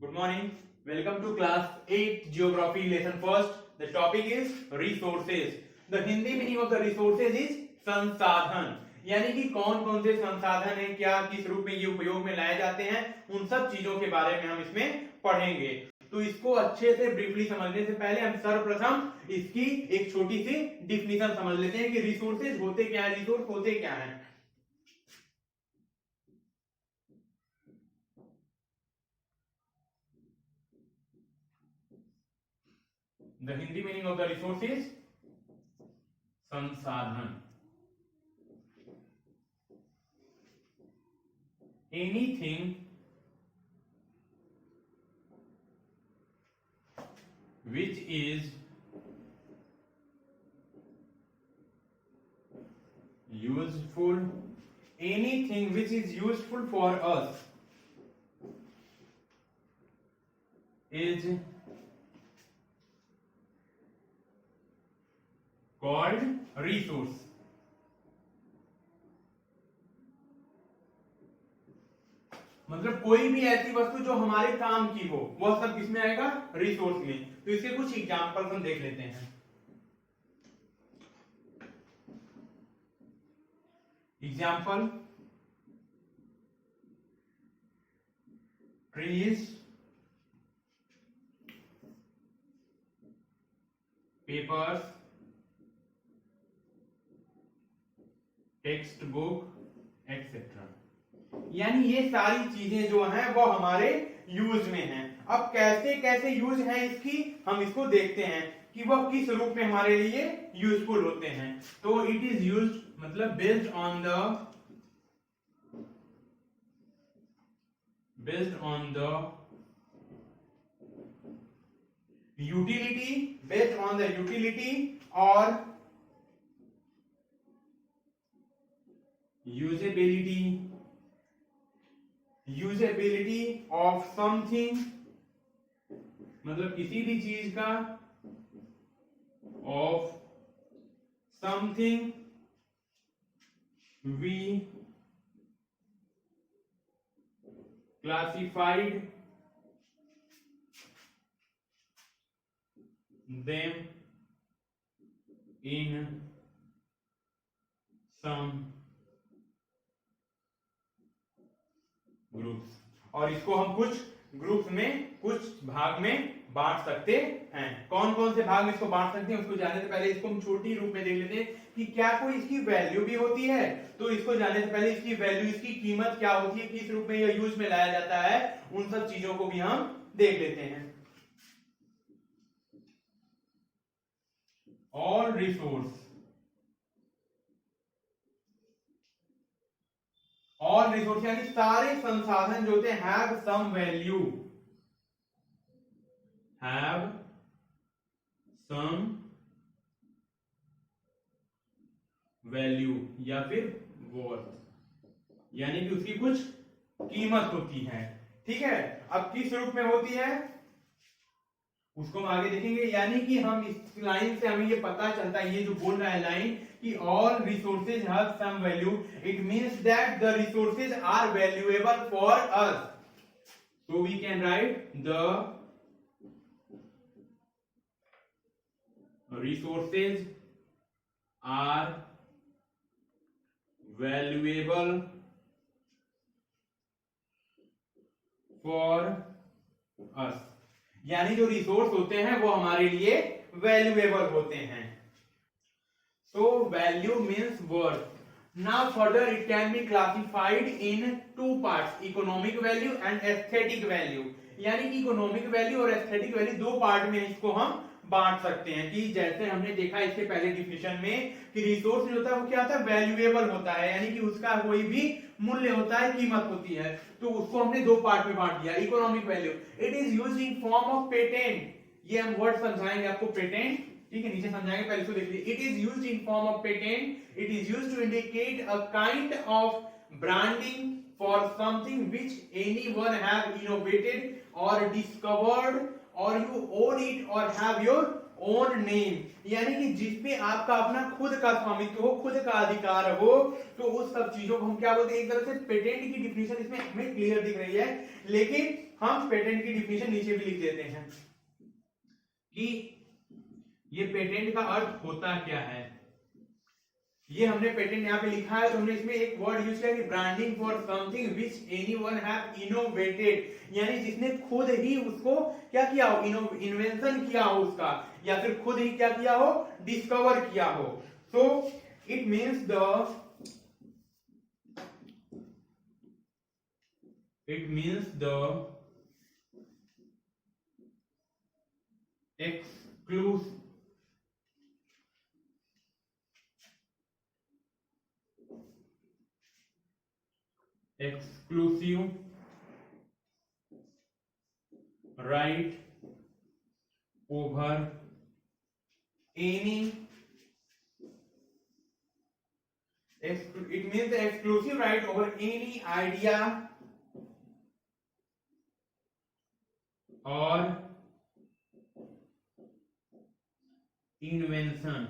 Good morning. Welcome to class 8 geography lesson first. The topic is resources. The Hindi meaning of the resources is संसाधन, यानी कि कौन कौन से संसाधन है, क्या किस रूप में ये उपयोग में लाए जाते हैं, उन सब चीजों के बारे में हम इसमें पढ़ेंगे। तो इसको अच्छे से ब्रीफली समझने से पहले हम सर्वप्रथम इसकी एक छोटी सी डिफिनीशन समझ लेते हैं कि रिसोर्सेज होते क्या है, रिसोर्स होते क्या है। The Hindi meaning of the resource is संसाधन। Anything which is useful, anything which is useful for us is called resource। मतलब कोई भी ऐसी वस्तु जो हमारे काम की हो वह सब किसमें आएगा, रिसोर्स में। तो इसके कुछ एग्जांपल्स हम देख लेते हैं। Example, trees, papers, text book etcetera. यानी ये सारी चीजें जो हैं वो हमारे यूज में हैं। अब कैसे कैसे यूज है इसकी, हम इसको देखते हैं कि वह किस रूप में हमारे लिए यूजफुल होते हैं। तो इट इज यूज्ड मतलब बेस्ड ऑन द यूटिलिटी और यूजेबिलिटी ऑफ समथिंग, मतलब किसी भी चीज का, of something we classified them in some groups. और इसको हम कुछ ग्रुप्स में, कुछ भाग में बांट सकते हैं। कौन कौन से भाग में इसको बांट सकते हैं उसको जानने से पहले इसको हम छोटी रूप में देख लेते हैं कि क्या कोई इसकी वैल्यू भी होती है। तो इसको जानने से पहले इसकी वैल्यू, इसकी कीमत क्या होती है, किस रूप में यह यूज में लाया जाता है, उन सब चीजों को भी हम देख लेते हैं। ऑल रिसोर्स, ऑल रिसोर्स यानी सारे संसाधन जो होते हैं have some value, have some value या फिर वर्थ, यानी कि उसकी कुछ कीमत होती है। ठीक है, अब किस रूप में होती है उसको हम आगे देखेंगे। यानी कि हम इस लाइन से हमें ये पता चलता है, ये जो बोल रहा है लाइन कि all resources have some value, it means that the resources are valuable for us. So we can write the resources are valuable for us। यानी जो रिसोर्स होते हैं वो हमारे लिए वैल्यूएबल होते हैं। So value means worth. Now further it can be classified in two parts, economic value and aesthetic value। यानी कि इकोनॉमिक वैल्यू और एस्थेटिक वैल्यू दो पार्ट में इसको हम बांट सकते हैं। कि जैसे हमने देखा इसके पहले डिफिनेशन में कि रिसोर्स जो होता है वो क्या होता है, वैल्यूएबल होता है, यानी कि उसका कोई भी मूल्य होता है, कीमत होती है। तो उसको हमने दो पार्ट में बांट दिया। Economic value, it is used in form of patent. ये हम वर्ड समझाएंगे आपको, पेटेंट, ठीक है, नीचे समझाएंगे, पहले इसको देख लीजिए। It is used in form of patent, it is used to indicate a kind of branding for something which anyone have innovated or discovered, or you own it or have your own name, यानी कि जिसपे आपका अपना खुद का स्वामित्व हो, खुद का अधिकार हो, तो उस सब चीजों को हम क्या बोलते हैं? एक तरह से पेटेंट की डिफिनेशन इसमें हमें क्लियर दिख रही है, लेकिन हम पेटेंट की डिफिनेशन नीचे भी लिख देते हैं कि ये पेटेंट का अर्थ होता क्या है। ये हमने पेटेंट यहाँ पे लिखा है, तो हमने इसमें एक वर्ड यूज किया कि branding for something which anyone have innovated, यानी जिसने खुद ही उसको क्या किया हो, इन्वेंशन किया हो उसका, या फिर खुद ही क्या किया हो, डिस्कवर किया हो। So it means the exclusive right over any, it means the exclusive right over any idea or invention।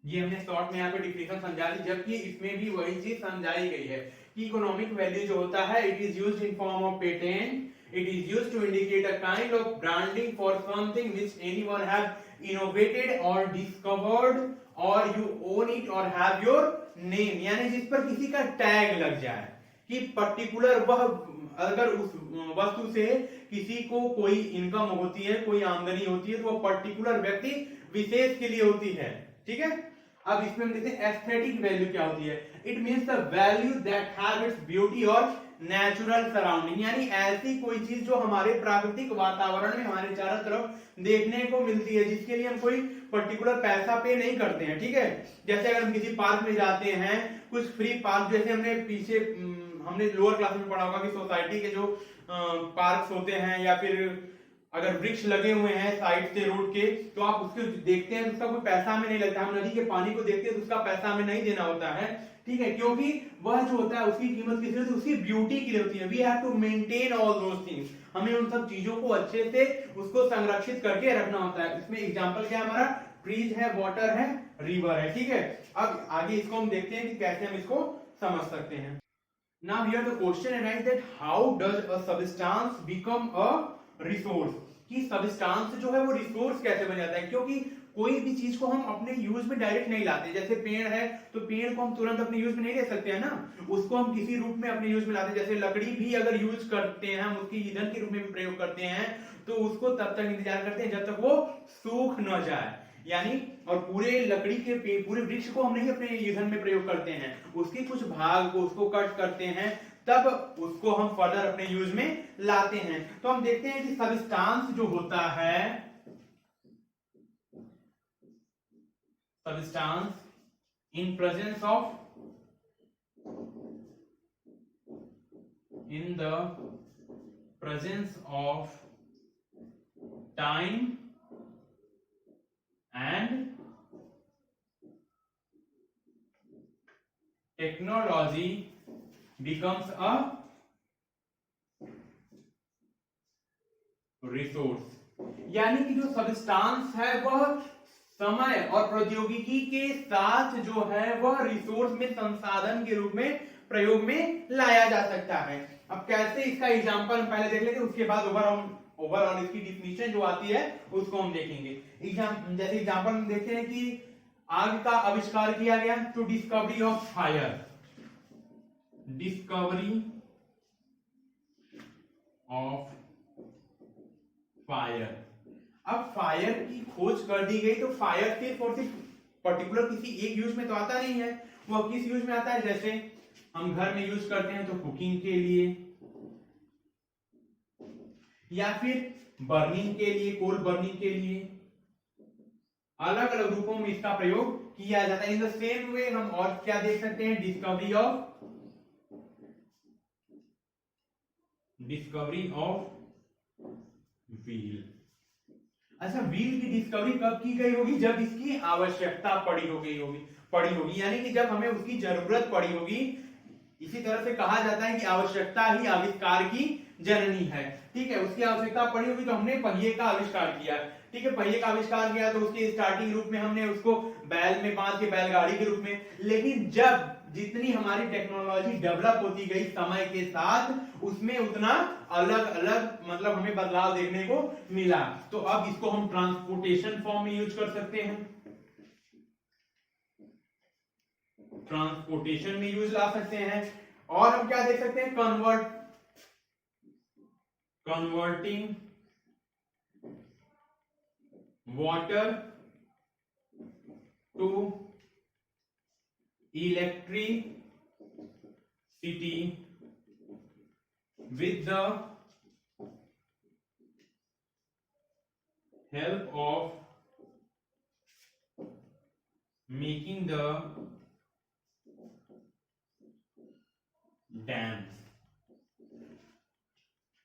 ये हमने शॉर्ट में यहाँ पे डिफिनेशन समझा दी, जबकि इसमें भी वही चीज समझाई गई है कि इकोनॉमिक वैल्यू जो होता है, it is used in form of patent, it is used to indicate a kind of branding for something which anyone have innovated और डिस्कवर्ड और यू ओन इट और हैव योर नेम, यानी जिस पर किसी का टैग लग जाए कि पर्टिकुलर वह, अगर उस वस्तु से किसी को कोई इनकम होती है, कोई आमदनी होती है, तो वह पर्टिकुलर व्यक्ति विशेष के लिए होती है। ठीक है, अब इसमें हम देखते हैं एस्थेटिक वैल्यू क्या होती है। It means the value that have its beauty और नेचुरल सराउंडिंग, यानी ऐसी कोई चीज जो हमारे प्राकृतिक वातावरण में हमारे चारों तरफ देखने को मिलती है, जिसके लिए हम कोई पर्टिकुलर पैसा पे नहीं करते हैं। ठीक है, जैसे अगर हम किसी पार्क में जाते हैं, कुछ फ्री पार्क, जैसे हमने पीछे हमने लोअर क्लास में पढ़ा होगा कि सोसाइटी के जो पार्क्स होते हैं, या फिर अगर वृक्ष लगे हुए हैं साइड से रोड के, तो आप उसको देखते हैं, उसका कोई पैसा हमें नहीं लगता। हम नदी के पानी को देखते हैं तो उसका पैसा हमें नहीं देना होता है। ठीक है, क्योंकि वह जो होता है उसकी कीमत किस लिए होती है? उसकी ब्यूटी के लिए होती है। We have to maintain all those things, हमें उन सब चीजों को अच्छे से उसको संरक्षित करके रखना होता है। इसमें एग्जांपल क्या है हमारा? ट्रीज है, वाटर है, रिवर है। ठीक है, अब आगे इसको हम देखते हैं कि कैसे हम इसको समझ सकते हैं। Now here the question arises that how does a substance become a resource, कि सबस्टांस जो है वो रिसोर्स कैसे बन जाता है? क्योंकि कोई भी चीज को हम अपने यूज में डायरेक्ट नहीं लाते। जैसे पेड़ है, तो पेड़ को हम तुरंत अपने यूज में नहीं ले सकते हैं ना, उसको हम किसी रूप में अपने यूज में लाते हैं। जैसे लकड़ी भी अगर यूज करते हैं, हम उसकी ईंधन के रूप में भी प्रयोग करते हैं, तो उसको तब तक इंतजार करते हैं जब तक वो सूख न जाए, यानी और पूरे लकड़ी के पूरे वृक्ष को हम नहीं अपने ईंधन में प्रयोग करते हैं, उसके कुछ भाग को उसको कट करते हैं, तब उसको हम फर्दर अपने यूज में लाते हैं। तो हम देखते हैं कि सबस्टांस जो होता है, substance in presence of, in the presence of time and technology becomes a resource, यानी कि जो सबस्टांस है वह समय और प्रौद्योगिकी के साथ जो है वह रिसोर्स में, संसाधन के रूप में प्रयोग में लाया जा सकता है। अब कैसे, इसका एग्जांपल हम पहले देख लेंगे, उसके बाद ओवरऑल इसकी डिफिनीशन जो आती है उसको हम देखेंगे। जैसे एग्जांपल हम देखते हैं कि आग का आविष्कार किया गया, to discovery of fire, discovery of fire. अब फायर की खोज कर दी गई, तो फायर सिर्फ और सिर्फ पर्टिकुलर किसी एक यूज में तो आता नहीं है, वह किस यूज में आता है? जैसे हम घर में यूज करते हैं तो कुकिंग के लिए, या फिर बर्निंग के लिए, कोल बर्निंग के लिए, अलग अलग रूपों में इसका प्रयोग किया जाता है। इन द सेम वे हम और क्या देख सकते हैं? Discovery of wheel. अच्छा, व्हील की डिस्कवरी कब की गई होगी? जब इसकी आवश्यकता पड़ी होगी, यानी कि जब हमें उसकी जरूरत पड़ी होगी, इसी तरह से कहा जाता है कि आवश्यकता ही आविष्कार की जननी है। ठीक है, उसकी आवश्यकता पड़ी होगी तो हमने पहिए का आविष्कार किया। ठीक है, पहिए का आविष्कार किया तो उसके स्टार्टिंग रूप में हमने उसको बैल में बांध के बैलगाड़ी के रूप में, लेकिन जब जितनी हमारी टेक्नोलॉजी डेवलप होती गई समय के साथ उसमें उतना अलग अलग मतलब हमें बदलाव देखने को मिला। तो अब इसको हम ट्रांसपोर्टेशन फॉर्म में यूज कर सकते हैं, ट्रांसपोर्टेशन में यूज ला सकते हैं। और हम क्या देख सकते हैं, converting water to electricity with the help of making the dams।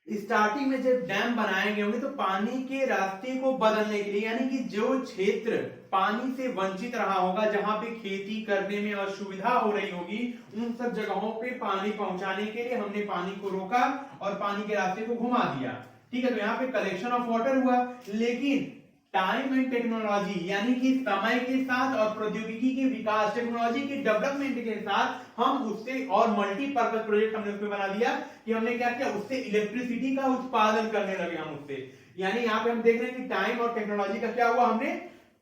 Starting में जब डैम बनाए गए होंगे तो पानी के रास्ते को बदलने के लिए, यानी कि जो क्षेत्र पानी से वंचित रहा होगा, जहां पे खेती करने में असुविधा हो रही होगी, उन सब जगहों पे पानी पहुंचाने के लिए हमने पानी को रोका और पानी के रास्ते को घुमा दिया। ठीक है, तो यहाँ पे कलेक्शन ऑफ वाटर हुआ। लेकिन टाइम एंड टेक्नोलॉजी यानी कि समय के साथ और प्रौद्योगिकी के विकास, टेक्नोलॉजी के डेवलपमेंट के साथ हम उससे और मल्टीपर्पज प्रोजेक्ट हमने उसमें बना दिया कि हमने क्या किया, उससे इलेक्ट्रिसिटी का उत्पादन करने लगे हम उससे। यानी यहाँ पे हम देख रहे हैं कि टाइम और टेक्नोलॉजी का क्या हुआ, हमने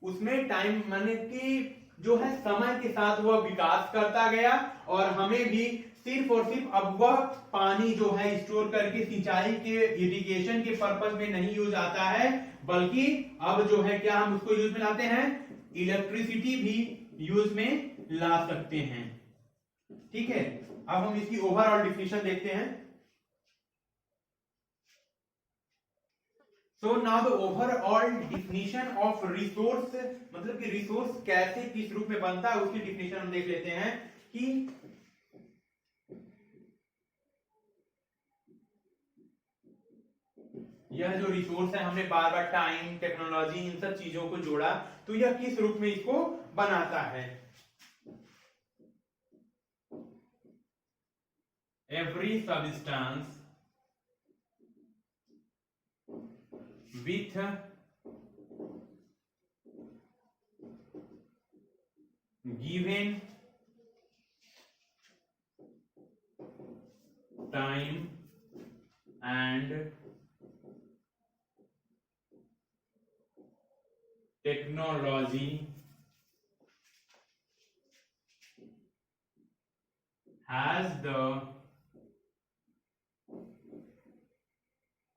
उसमें टाइम माने कि जो है समय के साथ वह विकास करता गया और हमें भी सिर्फ और सिर्फ अब वह पानी जो है स्टोर करके सिंचाई के इरिगेशन के पर्पज में नहीं यूज आता है, बल्कि अब जो है क्या हम उसको यूज में लाते हैं, इलेक्ट्रिसिटी भी यूज में ला सकते हैं। ठीक है, अब हम इसकी ओवरऑल डिफिनेशन देखते हैं। So now the overall definition of resource, मतलब कि रिसोर्स कैसे किस रूप में बनता है उसकी डिफिनेशन हम देख लेते हैं कि यह जो रिसोर्स है, हमने बार बार टाइम, टेक्नोलॉजी, इन सब चीजों को जोड़ा, तो यह किस रूप में इसको बनाता है। Every substance with given time and technology has the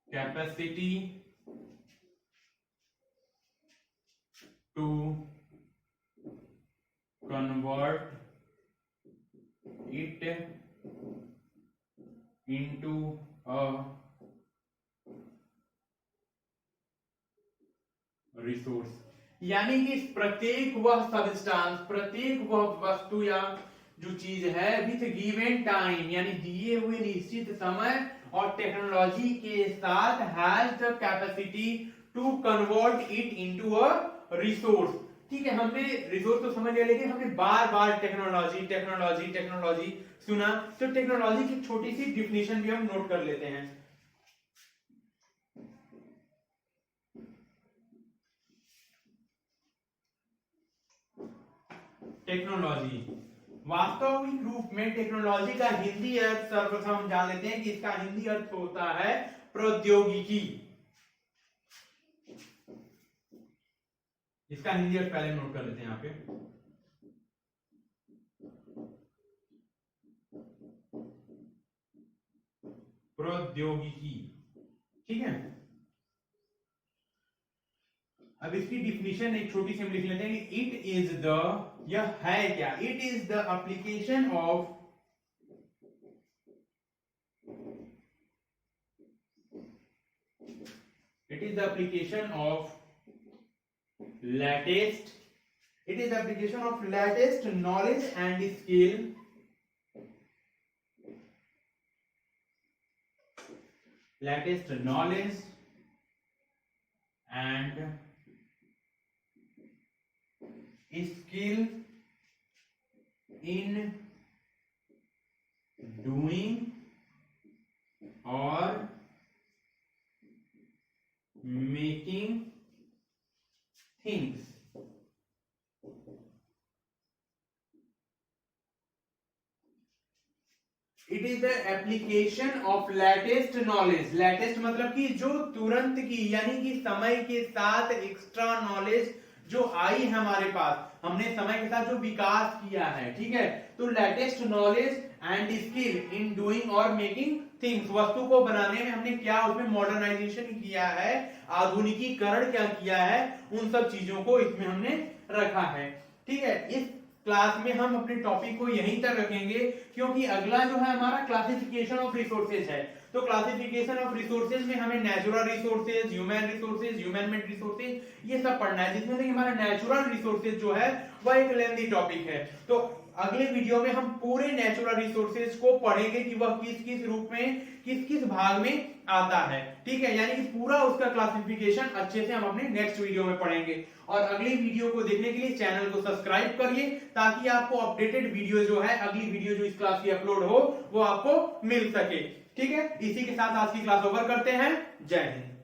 capacity to convert it into a resource. यानी कि प्रत्येक वह सब्सटेंस, प्रत्येक वह वस्तु या जो चीज है विथ गिवन टाइम यानी दिए हुए निश्चित समय और टेक्नोलॉजी के साथ has the capacity to convert it into a resource. ठीक है, हमने रिसोर्स तो समझ लिया, लेकिन हमने बार बार टेक्नोलॉजी टेक्नोलॉजी टेक्नोलॉजी सुना, तो टेक्नोलॉजी की छोटी सी डिफिनेशन भी हम नोट कर लेते हैं। टेक्नोलॉजी, वास्तविक रूप में टेक्नोलॉजी का हिंदी अर्थ सर्वप्रथम हम जान लेते हैं कि इसका हिंदी अर्थ होता है प्रौद्योगिकी। इसका हिंदी अर्थ पहले नोट कर लेते हैं यहां पे। प्रौद्योगिकी, ठीक है। अब इसकी डिफिनेशन एक छोटी सी हम लिख लेते हैं। इट इज द, यह है क्या, it is the application of latest, it is the application of latest knowledge and skill in doing or making things. It is the application of latest knowledge. Latest मतलब कि जो तुरंत की, यानी कि समय के साथ एक्स्ट्रा नॉलेज जो आई है हमारे पास, हमने समय के साथ जो विकास किया है, ठीक है, तो latest knowledge and skill in doing और मेकिंग थिंग्स, वस्तु को बनाने में हमने क्या उसमें मॉडर्नाइजेशन किया है, आधुनिकीकरण क्या किया है, उन सब चीजों को इसमें हमने रखा है। ठीक है, इस क्लास में हम अपने टॉपिक को यहीं तक रखेंगे, क्योंकि अगला जो है हमारा क्लासिफिकेशन ऑफ रिसोर्सेज है। तो क्लासिफिकेशन ऑफ रिसोर्सेज में हमें natural resources, human made resources, ये सब पढ़ना है, जिसमें से हमारा नेचुरल रिसोर्सेज जो है वह एक लेंथी टॉपिक है। तो अगले वीडियो में हम पूरे नेचुरल रिसोर्सेज को पढ़ेंगे कि वह किस किस रूप में, किस किस भाग में आता है। ठीक है, यानी कि पूरा उसका क्लासिफिकेशन अच्छे से हम अपने नेक्स्ट वीडियो में पढ़ेंगे। और अगली वीडियो को देखने के लिए चैनल को सब्सक्राइब करिए, ताकि आपको अपडेटेड वीडियो जो है, अगली वीडियो जो इस क्लास की अपलोड हो, वो आपको मिल सके। ठीक है, इसी के साथ आज की क्लास ओवर करते हैं। जय हिंद।